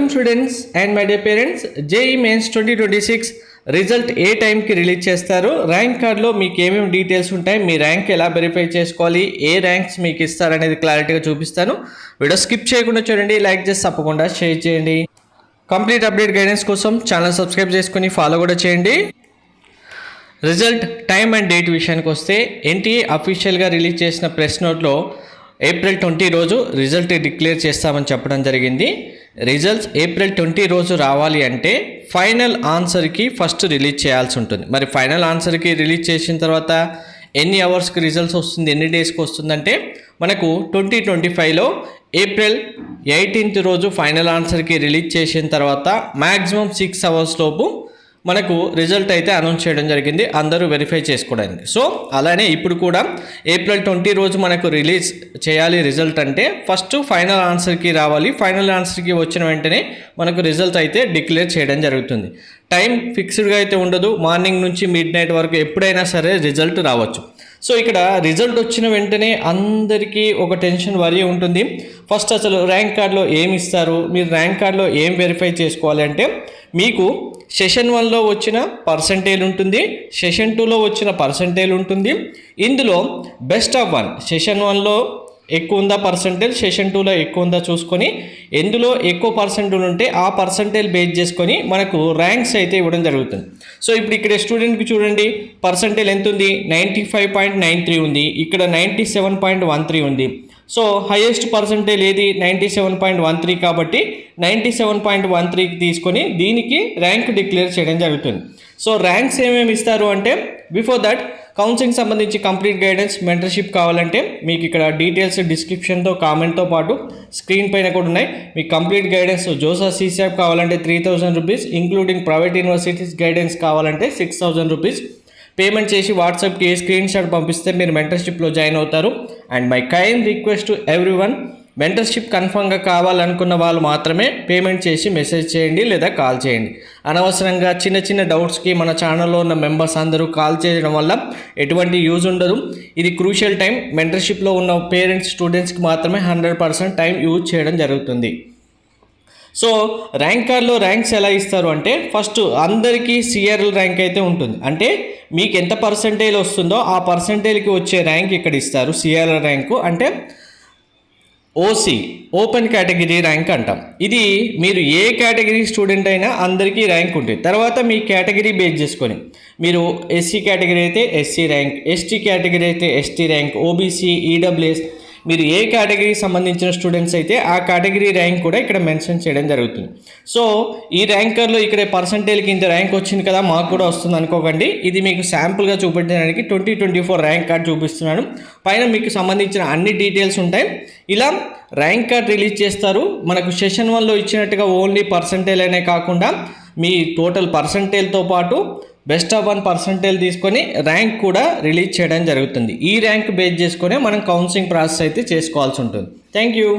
Students and my dear parents, JEE Mains 2026 result ఏ టైంకి release చేస్తారు, ర్యాంక్ కార్డ్లో మీకు ఏమేమి డీటెయిల్స్ ఉంటాయి, మీ ర్యాంక్ ఎలా వెరిఫై చేసుకోవాలి, ఏ ర్యాంక్స్ మీకు ఇస్తారనేది క్లారిటీగా చూపిస్తాను. వీడియో స్కిప్ చేయకుండా చూడండి, లైక్ చేసి తప్పకుండా షేర్ చేయండి. కంప్లీట్ అప్డేట్ గైడెన్స్ కోసం ఛానల్ సబ్స్క్రైబ్ చేసుకుని ఫాలో కూడా చేయండి. రిజల్ట్ టైం అండ్ డేట్ విషయానికి వస్తే ఎన్టీఏ అఫీషియల్గా రిలీజ్ చేసిన ప్రెస్ నోట్లో ఏప్రిల్ 20 రోజు రిజల్ట్ డిక్లేర్ చేస్తామని చెప్పడం జరిగింది. రిజల్ట్స్ ఏప్రిల్ 20 రోజు రావాలి అంటే ఫైనల్ ఆన్సర్కి ఫస్ట్ రిలీజ్ చేయాల్సి ఉంటుంది. మరి ఫైనల్ ఆన్సర్కి రిలీజ్ చేసిన తర్వాత ఎన్ని అవర్స్కి రిజల్ట్స్ వస్తుంది, ఎన్ని డేస్కి వస్తుందంటే మనకు 2025లో ఏప్రిల్ 18 రోజు ఫైనల్ ఆన్సర్కి రిలీజ్ చేసిన తర్వాత మ్యాక్సిమం 6 అవర్స్ లోపు మనకు రిజల్ట్ అయితే అనౌన్స్ చేయడం జరిగింది, అందరూ వెరిఫై చేసుకోవడానికి. సో అలానే ఇప్పుడు కూడా ఏప్రిల్ 20 రోజు మనకు రిలీజ్ చేయాలి రిజల్ట్ అంటే ఫస్ట్ ఫైనల్ ఆన్సర్కి రావాలి. ఫైనల్ ఆన్సర్కి వచ్చిన వెంటనే మనకు రిజల్ట్ అయితే డిక్లేర్ చేయడం జరుగుతుంది. టైం ఫిక్స్డ్గా అయితే ఉండదు, మార్నింగ్ నుంచి మిడ్ నైట్ వరకు ఎప్పుడైనా సరే రిజల్ట్ రావచ్చు. సో ఇక్కడ రిజల్ట్ వచ్చిన వెంటనే అందరికీ ఒక టెన్షన్ వరీ ఉంటుంది. ఫస్ట్ అసలు ర్యాంక్ కార్డులో ఏమి ఇస్తారు, మీరు ర్యాంక్ కార్డులో ఏం వెరిఫై చేసుకోవాలి అంటే మీకు సెషన్ 1లో వచ్చిన పర్సంటేజ్ ఉంటుంది, సెషన్ 2లో వచ్చిన పర్సంటేజ్ ఉంటుంది. ఇందులో బెస్ట్ ఆఫ్ 1 సెషన్ 1లో ఎక్కువ ఉందా పర్సంటేజ్, సెషన్ 2లో ఎక్కువ ఉందా చూసుకొని ఎందులో ఎక్కువ పర్సంటేజ్ ఉంటే ఆ పర్సంటేజ్ బేస్ చేసుకొని మనకు ర్యాంక్స్ అయితే ఇవ్వడం జరుగుతుంది. సో ఇప్పుడు ఇక్కడ స్టూడెంట్కి చూడండి పర్సంటేజ్ ఎంత ఉంది, 95.93 ఉంది, ఇక్కడ 97.13 ఉంది. సో హైయెస్ట్ పర్సంటేజ్ ఏది, 97.13 కాబట్టి 97.13కి తీసుకొని దీనికి ర్యాంక్ డిక్లేర్ చేయడం జరుగుతుంది. సో ర్యాంక్స్ ఏమేమి ఇస్తారు అంటే బిఫోర్ దట్ కౌన్సిలింగ్ సంబంధించి కంప్లీట్ గైడెన్స్ మెంటర్షిప్ కావాలంటే మీకు ఇక్కడ డీటెయిల్స్ డిస్క్రిప్షన్తో కామెంట్తో పాటు స్క్రీన్ పైన కూడా ఉన్నాయి. మీకు కంప్లీట్ గైడెన్స్ జోసా సీసాప్ కావాలంటే 3000 rupees, including private universities guidance కావాలంటే 6000 రూపీస్ పేమెంట్ చేసి వాట్సాప్కి స్క్రీన్ షాట్ పంపిస్తే మీరు మెంటర్షిప్లో జాయిన్ అవుతారు. And my kind request to everyone, mentorship కన్ఫర్మ్గా కావాలనుకున్న వాళ్ళు మాత్రమే పేమెంట్ చేసి మెసేజ్ చేయండి లేదా కాల్ చేయండి. అనవసరంగా చిన్న చిన్న డౌట్స్కి మన ఛానల్లో ఉన్న మెంబర్స్ అందరూ కాల్ చేయడం వల్ల ఎటువంటి యూజ్ ఉండదు. ఇది క్రూషియల్ టైం, మెంటర్షిప్లో ఉన్న పేరెంట్స్ స్టూడెంట్స్కి మాత్రమే 100% టైం యూజ్ చేయడం జరుగుతుంది. సో ర్యాంక్ కార్డ్లో ర్యాంక్స్ ఎలా ఇస్తారు అంటే ఫస్ట్ అందరికీ సిఆర్ఎల్ ర్యాంక్ అయితే ఉంటుంది. అంటే మీకు ఎంత పర్సంటేజ్ వస్తుందో ఆ పర్సంటేజ్కి వచ్చే ర్యాంక్ ఇక్కడ ఇస్తారు. సిఆర్ఎల్ ర్యాంకు అంటే ఓసీ ఓపెన్ కేటగిరీ ర్యాంక్ అంటాం. ఇది మీరు ఏ కేటగిరీ స్టూడెంట్ అయినా అందరికీ ర్యాంక్ ఉంటుంది. తర్వాత మీ కేటగిరీ బేస్ చేసుకొని మీరు ఎస్సీ కేటగిరీ అయితే ఎస్సీ ర్యాంక్, ఎస్టీ కేటగిరీ అయితే ఎస్టీ ర్యాంక్, ఓబీసీ, ఈడబ్ల్యూఎస్ మీరు ఏ కేటగిరీకి సంబంధించిన స్టూడెంట్స్ అయితే ఆ కేటగిరీ ర్యాంక్ కూడా ఇక్కడ మెన్షన్ చేయడం జరుగుతుంది. సో ఈ ర్యాంకర్లో ఇక్కడ పర్సంటేజ్కి ఇంత ర్యాంక్ వచ్చింది కదా మాకు కూడా వస్తుంది అనుకోకండి. ఇది మీకు శాంపుల్గా చూపించడానికి 2024 ర్యాంక్ కార్డ్ చూపిస్తున్నాను. పైన మీకు సంబంధించిన అన్ని డీటెయిల్స్ ఉంటాయి. ఇలా ర్యాంక్ కార్డ్ రిలీజ్ చేస్తారు. మనకు సెషన్ 1లో ఇచ్చినట్టుగా ఓన్లీ పర్సంటేజ్ అనే కాకుండా మీ టోటల్ పర్సంటేజ్తో పాటు బెస్ట్ ఆఫ్ 1 పర్సంటేజ్ తీసుకొని ర్యాంక్ కూడా రిలీజ్ చేయడం జరుగుతుంది. ఈ ర్యాంక్ బేస్ చేసుకొని మనం కౌన్సిలింగ్ ప్రాసెస్ అయితే చేసుకోవాల్సి ఉంటుంది. Thank you.